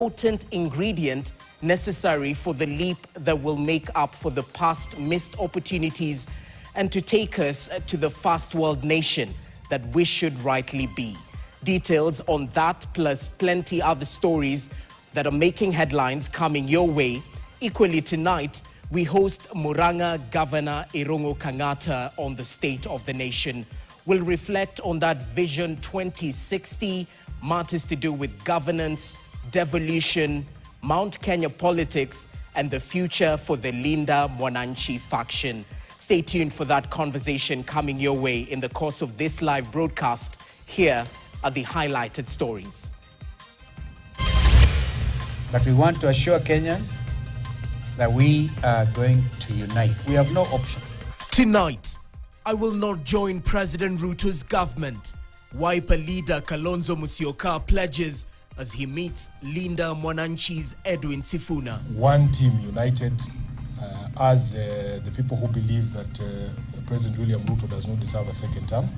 Potent ingredient necessary for the leap that will make up for the past missed opportunities and to take us to the first world nation that we should rightly be. Details on that plus plenty other stories that are making headlines coming your way. Equally tonight, we host Murang'a Governor Irungu Kang'ata on the state of the nation. We'll reflect on that Vision 2060, matters to do with governance, devolution, Mount Kenya politics, and the future for the Linda Mwananchi faction. Stay tuned for that conversation coming your way in the course of this live broadcast. Here are the highlighted stories. But we want to assure Kenyans that we are going to unite. We have no option. Tonight, I will not join President Ruto's government. Wiper leader Kalonzo Musyoka pledges as he meets Linda Mwananchi's Edwin Sifuna. One team united as the people who believe that President William Ruto does not deserve a second term.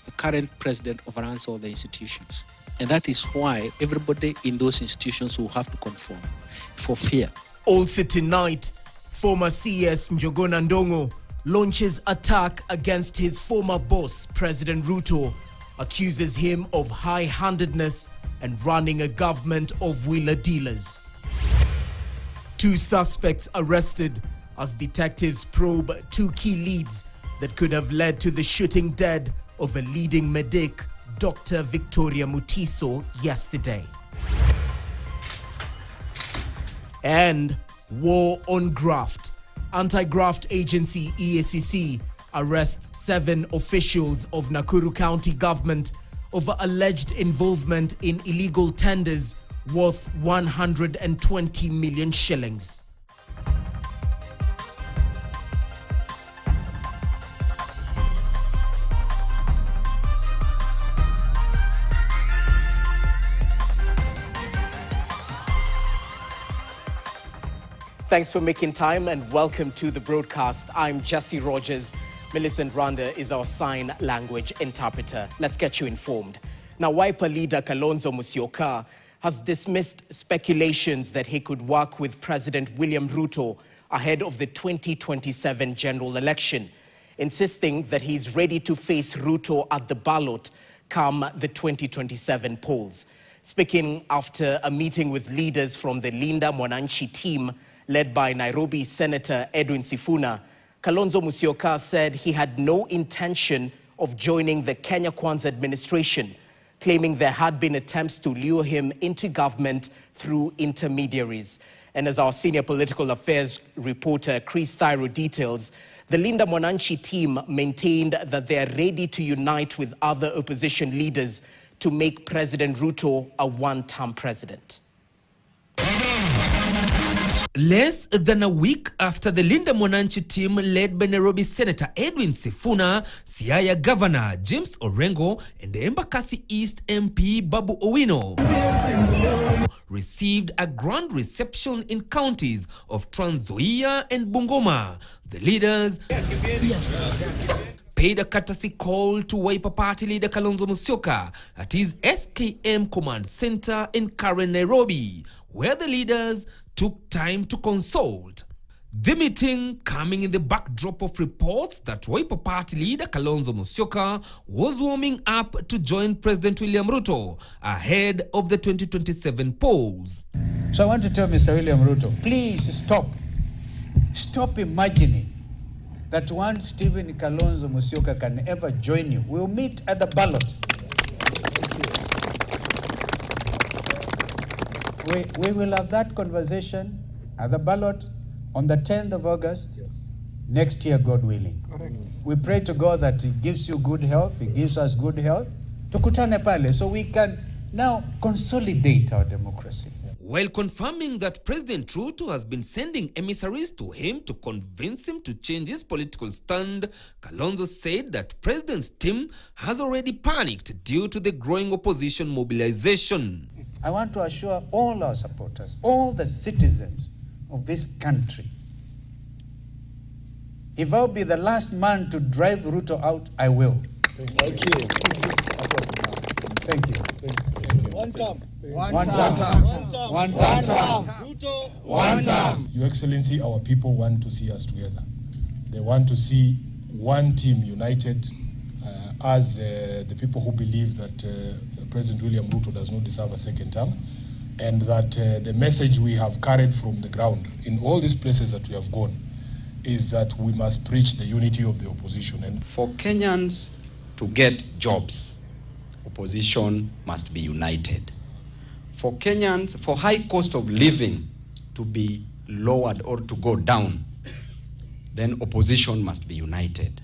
The current president overruns all the institutions. And that is why everybody in those institutions will have to conform for fear. Also tonight, former CS Njogona Ndongo launches attack against his former boss, President Ruto, accuses him of high-handedness and running a government of wheeler dealers. 2 suspects arrested as detectives probe 2 key leads that could have led to the shooting dead of a leading medic, Dr. Victoria Mutiso, yesterday. And war on graft. Anti-graft agency EACC arrests 7 officials of Nakuru County government over alleged involvement in illegal tenders worth 120 million shillings. Thanks for making time and welcome to the broadcast. I'm Jesse Rogers. Millicent Randa is our sign language interpreter. Let's get you informed. Now, Wiper leader Kalonzo Musyoka has dismissed speculations that he could work with President William Ruto ahead of the 2027 general election, insisting that he's ready to face Ruto at the ballot come the 2027 polls. Speaking after a meeting with leaders from the Linda Mwananchi team, led by Nairobi Senator Edwin Sifuna, Kalonzo Musyoka said he had no intention of joining the Kenya Kwanza administration, claiming there had been attempts to lure him into government through intermediaries. And as our senior political affairs reporter Chris Thyro details, the Linda Mwananchi team maintained that they are ready to unite with other opposition leaders to make President Ruto a one-term president. Less than a week after the Linda Mwananchi team led by Nairobi Senator Edwin Sifuna, Siaya Governor James Orengo, and the Embakasi East MP Babu Owino received a grand reception in counties of Trans Nzoia and Bungoma. The leaders paid a courtesy call to Wiper Party leader Kalonzo Musyoka at his SKM command center in Karen, Nairobi, where the leaders took time to consult. The meeting coming in the backdrop of reports that Wiper Party leader Kalonzo Musyoka was warming up to join President William Ruto ahead of the 2027 polls. So I want to tell Mr. William Ruto, please stop. Stop imagining that one Stephen Kalonzo Musyoka can ever join you. We'll meet at the ballot. We will have that conversation at the ballot on the 10th of August, next year, God willing. Correct. We pray to God that He gives you good health, He gives us good health, tukutane pale, so we can now consolidate our democracy. While confirming that President Ruto has been sending emissaries to him to convince him to change his political stand, Kalonzo said that President's team has already panicked due to the growing opposition mobilization. I want to assure all our supporters, all the citizens of this country, if I'll be the last man to drive Ruto out, I will. Thank you. Thank you. Thank you. One term. One term. One term. Ruto. One term. Your Excellency, our people want to see us together. They want to see one team united as the people who believe that President William Ruto does not deserve a second term, and that the message we have carried from the ground in all these places that we have gone is that we must preach the unity of the opposition. And for Kenyans to get jobs, opposition must be united. For Kenyans, for high cost of living to be lowered or to go down, then opposition must be united.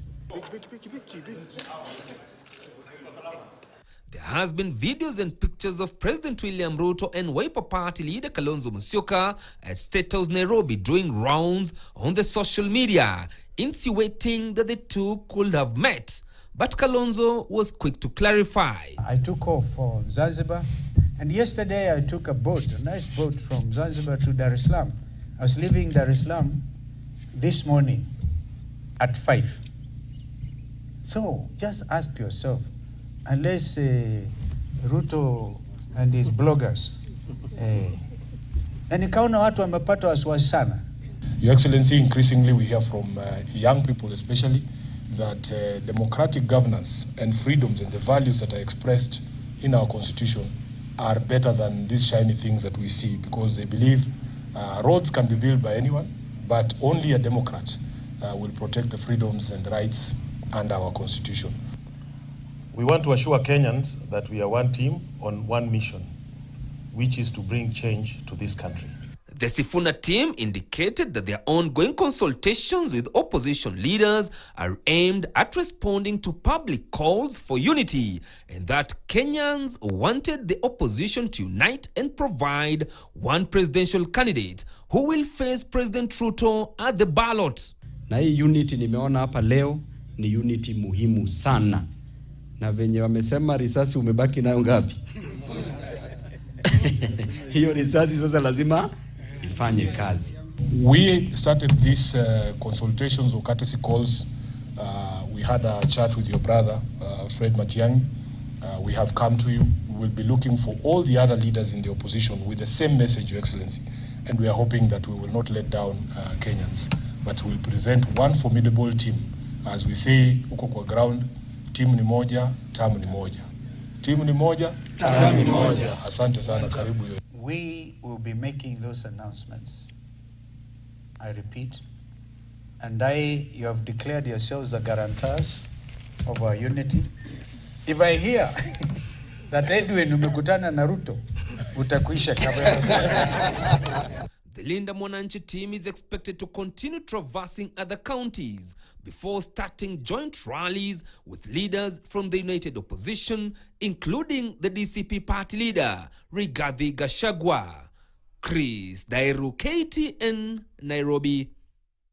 There has been videos and pictures of President William Ruto and Wiper Party leader Kalonzo Musyoka at State House Nairobi doing rounds on the social media, insinuating that the two could have met. But Kalonzo was quick to clarify. I took off for Zanzibar, and yesterday I took a boat, a nice boat from Zanzibar to Dar es Salaam. I was leaving Dar es Salaam this morning at 5. So just ask yourself, unless Ruto and his bloggers, na nikaona watu wamepata wasiwasi sana. Your Excellency, increasingly we hear from young people especially that democratic governance and freedoms and the values that are expressed in our constitution are better than these shiny things that we see, because they believe roads can be built by anyone, but only a democrat will protect the freedoms and rights under our constitution. We want to assure Kenyans that we are one team on one mission, which is to bring change to this country. The Sifuna team indicated that their ongoing consultations with opposition leaders are aimed at responding to public calls for unity, and that Kenyans wanted the opposition to unite and provide one presidential candidate who will face President Ruto at the ballot. Na hii unity nimeona hapa leo ni unity muhimu sana. Na venye wamesema risasi umebaki nayo ngapi? Hiyo risasi sasa lazima ifanye kazi. We started these consultations or courtesy calls. We had a chat with your brother, Fred Matiang'i. We have come to you. We will be looking for all the other leaders in the opposition with the same message, Your Excellency. And we are hoping that we will not let down Kenyans, but we will present one formidable team. As we say, huko kwa ground, timu ni moja, tamu ni moja. Timu ni moja, tamu ni moja. Asante sana, karibu. We will be making those announcements, I repeat, and you have declared yourselves the guarantors of our unity. Yes. If I hear that Edwin umekutana na Ruto, utakuisha kabla. The Linda Mwananchi team is expected to continue traversing other counties before starting joint rallies with leaders from the united opposition, including the DCP party leader, Rigathi Gachagua. Chris Dairu, KTN, Nairobi.